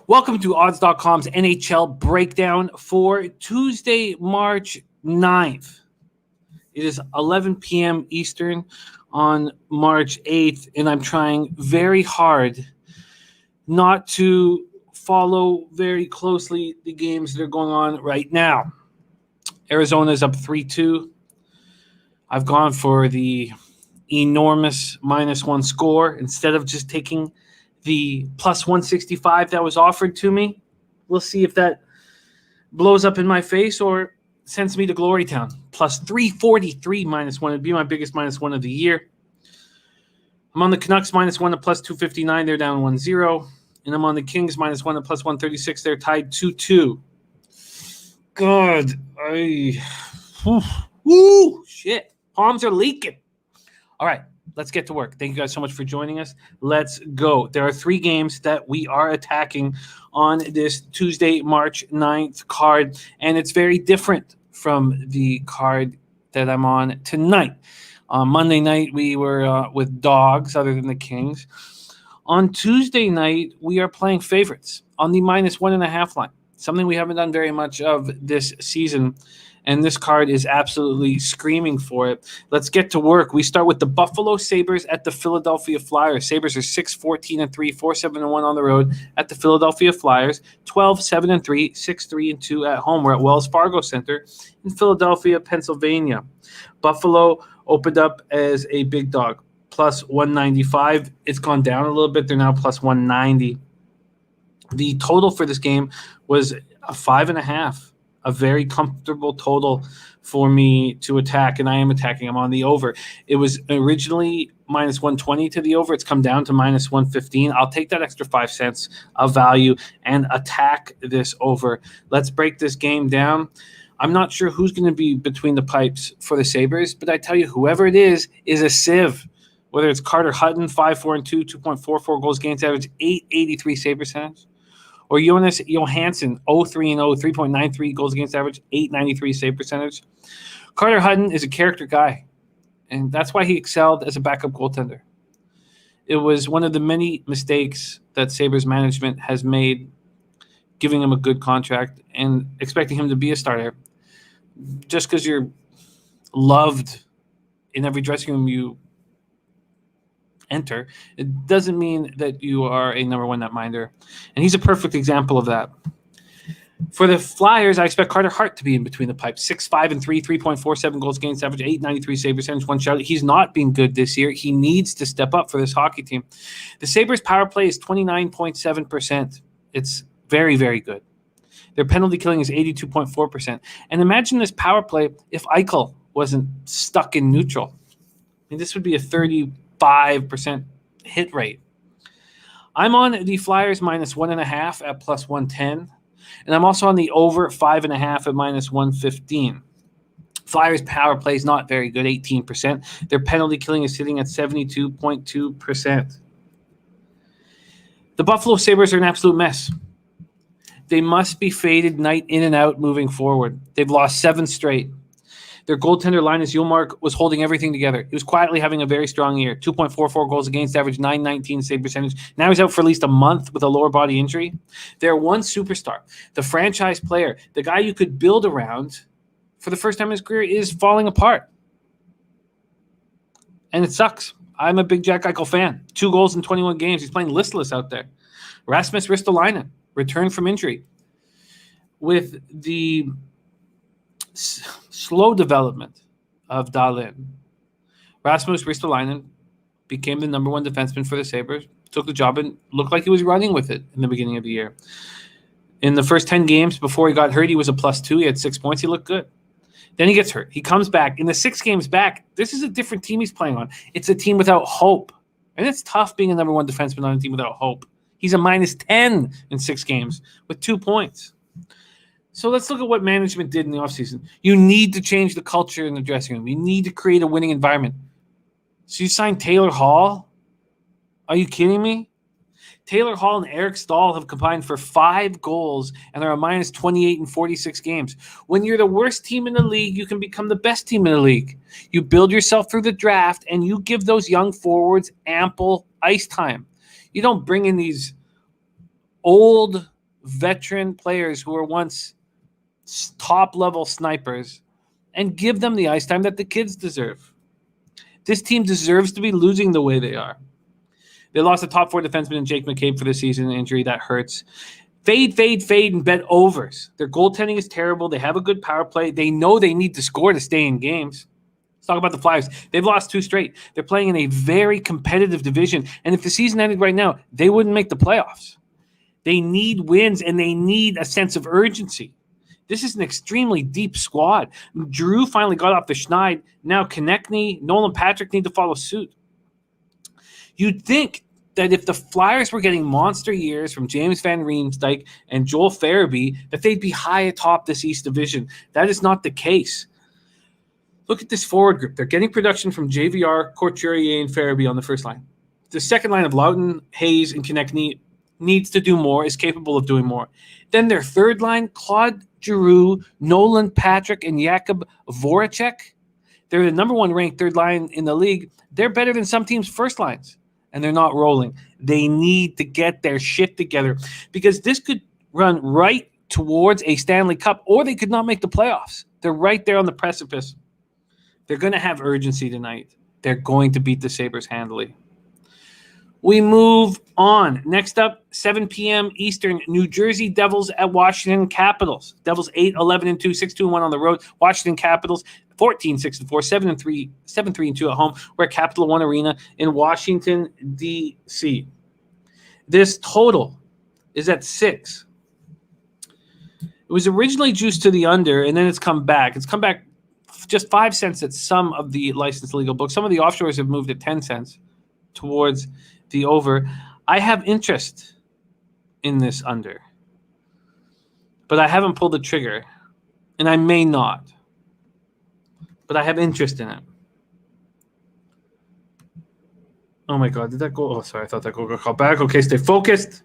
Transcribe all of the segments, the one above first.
Welcome to Odds.com's NHL breakdown for Tuesday, March 9th. It is 11 p.m. Eastern on March 8th, and I'm trying very hard not to follow very closely the games that are going on right now. Arizona is up 3-2. I've gone for the enormous -1 score instead of just taking the plus 165 that was offered to me. We'll see if that blows up in my face or sends me to Glory Town. Plus 343 -1. It'd be my biggest -1 of the year. I'm on the Canucks -1 at plus 259. They're down 1-0. And I'm on the Kings -1 at plus 136. They're tied 2-2. God. Woo! Shit. Palms are leaking. All right. Let's get to work. Thank you guys so much for joining us. Let's go. There are 3 games that we are attacking on this Tuesday, March 9th card, and it's very different from the card that I'm on tonight. On Monday night, we were with dogs other than the Kings. On Tuesday night, we are playing favorites on the -1.5 line, something we haven't done very much of this season. And this card is absolutely screaming for it. Let's get to work. We start with the Buffalo Sabres at the Philadelphia Flyers. Sabres are 6-14-3, 4-7-1 on the road at the Philadelphia Flyers, 12-7-3, 6-3-2 at home. We're at Wells Fargo Center in Philadelphia, Pennsylvania. Buffalo opened up as a big dog, plus 195. It's gone down a little bit. They're now plus 190. The total for this game was a 5.5. A very comfortable total for me to attack, and I am attacking. I'm on the over. It was originally -120 to the over. It's come down to -115. I'll take that extra 5 cents of value and attack this over. Let's break this game down. I'm not sure who's going to be between the pipes for the Sabres, but I tell you, whoever it is a sieve. Whether it's Carter Hutton, 5-4-2, 2.44 goals against average, 883 save percentage. Or Jonas Johansson, 0-3-0, 3.93 goals against average, 893 save percentage. Carter Hutton is a character guy, and that's why he excelled as a backup goaltender. It was one of the many mistakes that Sabres management has made, giving him a good contract and expecting him to be a starter. Just because you're loved in every dressing room you enter, it doesn't mean that you are a number one netminder. And he's a perfect example of that. For the Flyers, I expect Carter Hart to be in between the pipes. 6-5-3, 3.47 goals against average, 893 save percentage, 1 shutout. He's not been good this year. He needs to step up for this hockey team. The Sabres' power play is 29.7%. It's very, very good. Their penalty killing is 82.4%. And imagine this power play if Eichel wasn't stuck in neutral. I mean, this would be a 35% hit rate. I'm on the Flyers -1.5 at plus 110, and I'm also on the over 5.5 at -115. Flyers power play is not very good, 18%. Their penalty killing is sitting at 72.2%. The Buffalo Sabres are an absolute mess. They must be faded night in and out moving forward. They've lost 7 straight. Their goaltender, Linus Ullmark, was holding everything together. He was quietly having a very strong year. 2.44 goals against average, 919 save percentage. Now he's out for at least a month with a lower body injury. Their one superstar, the franchise player, the guy you could build around for the first time in his career, is falling apart. And it sucks. I'm a big Jack Eichel fan. 2 goals in 21 games. He's playing listless out there. Rasmus Ristolainen returned from injury. With the slow development of Dahlin, Rasmus Ristolainen became the number 1 defenseman for the Sabres, took the job, and looked like he was running with it in the beginning of the year. In the first 10 games before he got hurt, he was a +2. He had 6 points. He looked good. Then he gets hurt. He comes back. In the 6 games back, this is a different team he's playing on. It's a team without hope. And it's tough being a number 1 defenseman on a team without hope. He's a -10 in 6 games with 2 points. So let's look at what management did in the offseason. You need to change the culture in the dressing room. You need to create a winning environment. So you signed Taylor Hall? Are you kidding me? Taylor Hall and Eric Stahl have combined for 5 goals and are a -28 in 46 games. When you're the worst team in the league, you can become the best team in the league. You build yourself through the draft, and you give those young forwards ample ice time. You don't bring in these old veteran players who were once top-level snipers and give them the ice time that the kids deserve. This team deserves to be losing the way they are. They lost the top 4 defenseman in Jake McCabe for the season injury. That hurts. Fade, and bet overs. Their goaltending is terrible. They have a good power play. They know they need to score to stay in games. Let's talk about the Flyers. They've lost 2 straight. They're playing in a very competitive division. And if the season ended right now, they wouldn't make the playoffs. They need wins, and they need a sense of urgency. This is an extremely deep squad. Drew finally got off the schneid. Now Konechny, Nolan Patrick need to follow suit. You'd think that if the Flyers were getting monster years from James Van Riemsdyk and Joel Farabee, that they'd be high atop this East Division. That is not the case. Look at this forward group. They're getting production from JVR, Couturier, and Farabee on the first line. The second line of Loughton, Hayes, and Konechny needs to do more, is capable of doing more. Then their third line, Claude Giroux, Nolan Patrick, and Jakub Voracek. They're the number 1 ranked third line in the league. They're better than some teams' first lines, and they're not rolling. They need to get their shit together because this could run right towards a Stanley Cup, or they could not make the playoffs. They're right there on the precipice. They're going to have urgency tonight. They're going to beat the Sabres handily. We move on. Next up, 7 p.m. Eastern, New Jersey Devils at Washington Capitals. Devils 8-11-2, 6-2-1 on the road. Washington Capitals 14-6-4, 7-3, 7-3-2 at home. We're at Capital One Arena in Washington, D.C. This total is at 6. It was originally juiced to the under, and then it's come back. It's come back just 5 cents at some of the licensed legal books. Some of the offshores have moved at 10 cents towards the over. I have interest in this under, but I haven't pulled the trigger, and I may not, but I have interest in it. Oh my God, did that go? Oh, sorry, I thought that goal got called back. Okay, stay focused.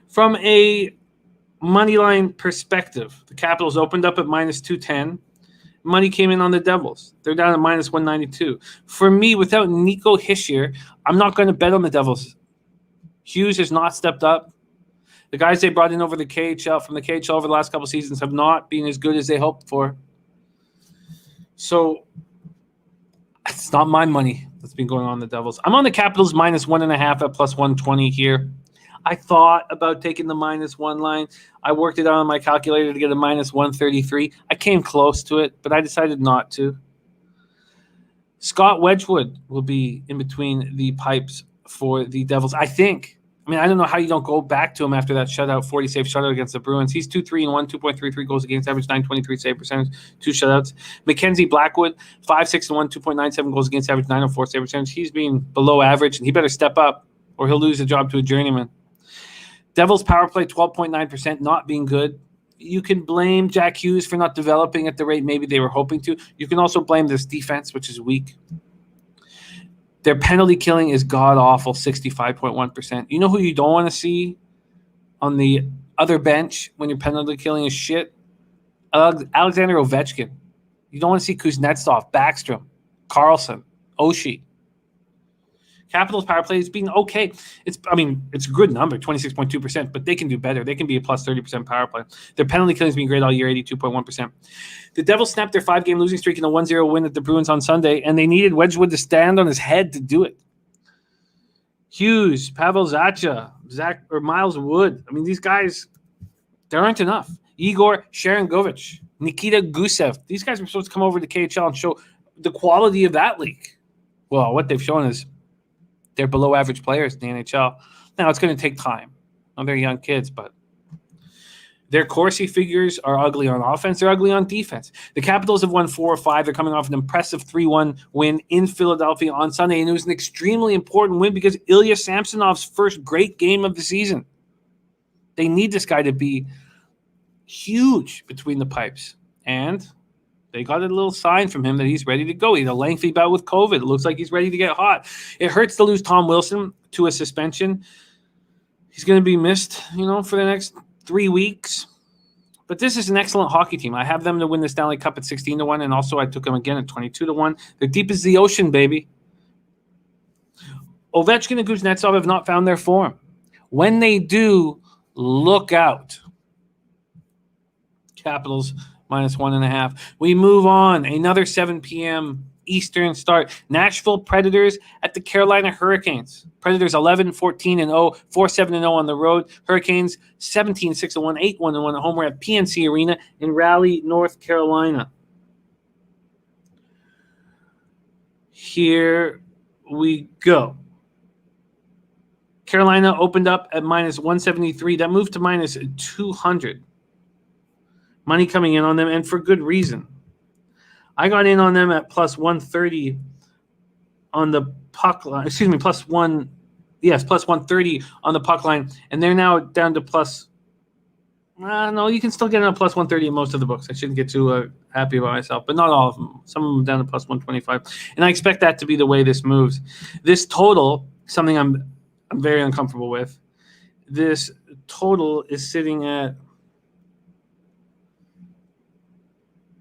From a money line perspective, the Capitals opened up at minus 210. Money came in on the Devils. They're down at minus 192. For me, without Nico Hischier, I'm not going to bet on the Devils. Hughes has not stepped up. The guys they brought in over the KHL, from the KHL over the last couple seasons, have not been as good as they hoped for. So it's not my money that's been going on the Devils. I'm on the Capitals minus 1.5 at plus 120 here. I thought about taking the minus 1 line. I worked it out on my calculator to get a minus 133. I came close to it, but I decided not to. Scott Wedgwood will be in between the pipes for the Devils, I think. I mean, I don't know how you don't go back to him after that shutout, 40-save shutout against the Bruins. He's 2-3-1, 2.33 goals against average, 923 save percentage, 2 shutouts. Mackenzie Blackwood, 5-6-1, 2.97 goals against average, 904 save percentage. He's being below average, and he better step up or he'll lose the job to a journeyman. Devils power play 12.9%, not being good. You can blame Jack Hughes for not developing at the rate maybe they were hoping to. You can also blame this defense, which is weak. Their penalty killing is god-awful, 65.1%. You know who you don't want to see on the other bench when your penalty killing is shit? Alexander Ovechkin. You don't want to see Kuznetsov, Backstrom, Carlson, Oshie. Capitals power play has been okay. It's a good number, 26.2%, but they can do better. They can be a plus 30% power play. Their penalty killing has been great all year, 82.1%. The Devils snapped their 5-game losing streak in a 1-0 win at the Bruins on Sunday, and they needed Wedgwood to stand on his head to do it. Hughes, Pavel Zacha, Miles Wood. I mean, these guys, there aren't enough. Igor Sharangovich, Nikita Gusev. These guys are supposed to come over to KHL and show the quality of that league. Well, what they've shown is they're below average players in the NHL. Now, it's going to take time. They're young kids, but their Corsi figures are ugly on offense. They're ugly on defense. The Capitals have won 4 or 5. They're coming off an impressive 3-1 win in Philadelphia on Sunday, and it was an extremely important win because Ilya Samsonov's first great game of the season. They need this guy to be huge between the pipes, and they got a little sign from him that he's ready to go. He had a lengthy bout with COVID. It looks like he's ready to get hot. It hurts to lose Tom Wilson to a suspension. He's going to be missed, for the next 3 weeks. But this is an excellent hockey team. I have them to win the Stanley Cup at 16-1, and also I took them again at 22-1. They're deep as the ocean, baby. Ovechkin and Kuznetsov have not found their form. When they do, Look out. Capitals -1.5. We move on. Another 7 p.m. Eastern start. Nashville Predators at the Carolina Hurricanes. Predators 11-14-0, 4-7-0 on the road. Hurricanes 17-6-1, 8-1-1 at home. We're at PNC Arena in Raleigh, North Carolina. Here we go. Carolina opened up at -173. That moved to -200. Money coming in on them, and for good reason. I got in on them at +130 on the puck line. Excuse me, +130 on the puck line, and they're now down to plus. No, you can still get in a +130 in most of the books. I shouldn't get too happy about myself, but not all of them. Some of them down to +125, and I expect that to be the way this moves. This total, something I'm very uncomfortable with. This total is sitting at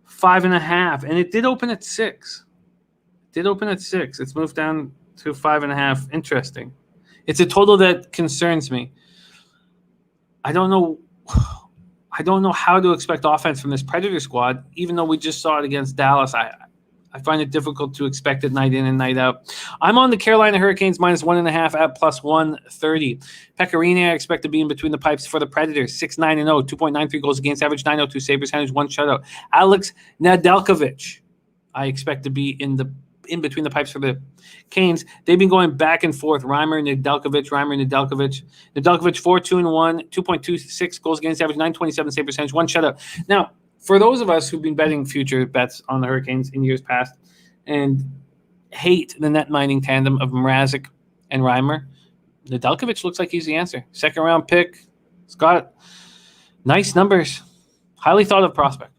5.5, and it did open at 6. It's moved down to 5.5. Interesting. It's a total that concerns me. I don't know how to expect offense from this Predator squad, even though we just saw it against Dallas. I find it difficult to expect it night in and night out. I'm on the Carolina Hurricanes -1.5 at +130. Pekka Rinne I expect to be in between the pipes for the Predators. 6-9-0, 2.93 goals against average, 902 Sabres handles, 1 shutout. Alex Nedeljkovic I expect to be in between the pipes for the Canes. They've been going back and forth. Reimer, Nedeljkovic. Nedeljkovic 4-2-1, 2.26 goals against average, 927 Sabres handles, 1 shutout. Now, for those of us who've been betting future bets on the Hurricanes in years past and hate the net mining tandem of Mrazek and Reimer, Nedeljkovic looks like he's the answer. 2nd-round pick. He's got nice numbers. Highly thought of prospect.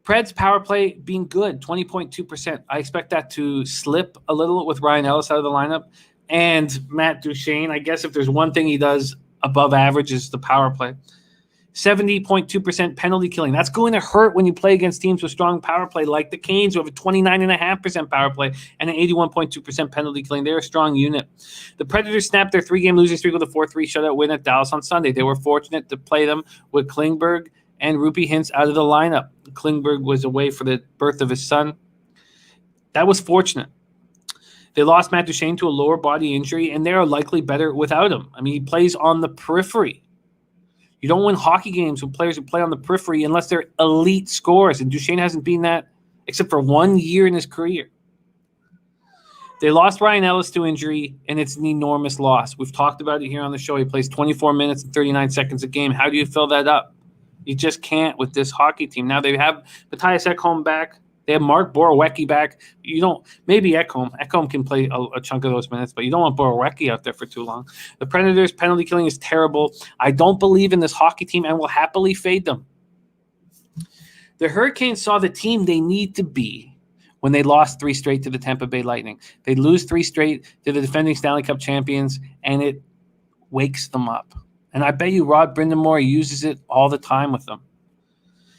Preds power play being good, 20.2%. I expect that to slip a little with Ryan Ellis out of the lineup. And Matt Duchene, I guess if there's one thing he does above average is the power play. 70.2% penalty killing. That's going to hurt when you play against teams with strong power play like the Canes, who have a 29.5% power play and an 81.2% penalty killing. They're a strong unit. The Predators snapped their 3-game losing streak with a 4-3 shutout win at Dallas on Sunday. They were fortunate to play them with Klingberg and Rupi Hintz out of the lineup. Klingberg was away for the birth of his son. That was fortunate. They lost Matt Duchene to a lower body injury, and they are likely better without him. I mean, he plays on the periphery. You don't win hockey games with players who play on the periphery unless they're elite scorers, and Duchene hasn't been that except for 1 year in his career. They lost Ryan Ellis to injury, and it's an enormous loss. We've talked about it here on the show. He plays 24 minutes and 39 seconds a game. How do you fill that up? You just can't with this hockey team. Now they have Mattias Ekholm back. They have Mark Borowiecki back. You don't – maybe Ekholm. Ekholm can play a chunk of those minutes, but you don't want Borowiecki out there for too long. The Predators' penalty killing is terrible. I don't believe in this hockey team and will happily fade them. The Hurricanes saw the team they need to be when they lost 3 straight to the Tampa Bay Lightning. They lose 3 straight to the defending Stanley Cup champions, and it wakes them up. And I bet you Rod Brind'Amour uses it all the time with them.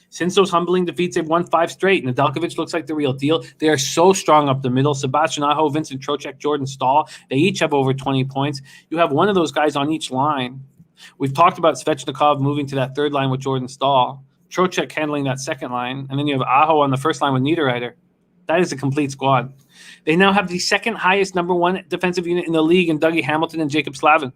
Since those humbling defeats, they've won 5 straight. Nedeljkovic looks like the real deal. They are so strong up the middle. Sebastian Aho, Vincent Trocheck, Jordan Staal, they each have over 20 points. You have one of those guys on each line. We've talked about Svechnikov moving to that 3rd line with Jordan Staal, Trocheck handling that 2nd line, and then you have Aho on the 1st line with Niederreiter. That is a complete squad. They now have the 2nd highest number 1 defensive unit in the league in Dougie Hamilton and Jacob Slavin.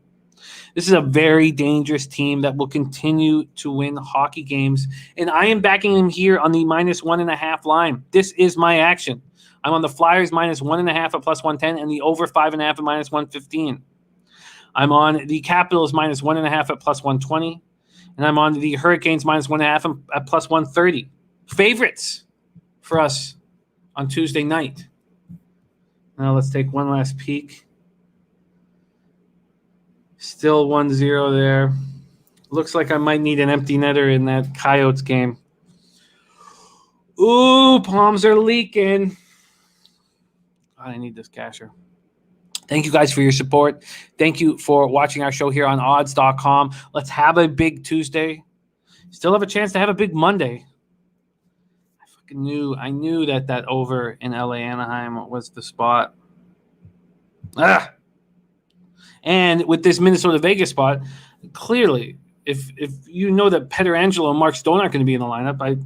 This is a very dangerous team that will continue to win hockey games, and I am backing them here on the -1.5 line. This is my action. I'm on the Flyers -1.5 at +110 and the over 5.5 at -115. I'm on the Capitals -1.5 at +120, and I'm on the Hurricanes -1.5 at +130. Favorites for us on Tuesday night. Now let's take one last peek. Still 1-0 there. Looks like I might need an empty netter in that Coyotes game. Ooh, palms are leaking. I need this casher. Thank you guys for your support. Thank you for watching our show here on odds.com. Let's have a big Tuesday. Still have a chance to have a big Monday. I knew that over in LA Anaheim was the spot. And with this Minnesota Vegas spot, clearly, if you know that Pietrangelo and Mark Stone aren't going to be in the lineup, I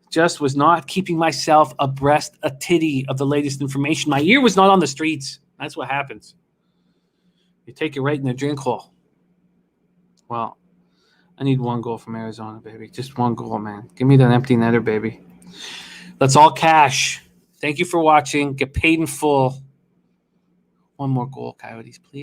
just was not keeping myself abreast a titty of the latest information. My ear was not on the streets. That's what happens. You take it right in the drink hole. Well, I need 1 goal from Arizona, baby. Just 1 goal, man. Give me that empty netter, baby. Let's all cash. Thank you for watching. Get paid in full. 1 more goal, Coyotes, please.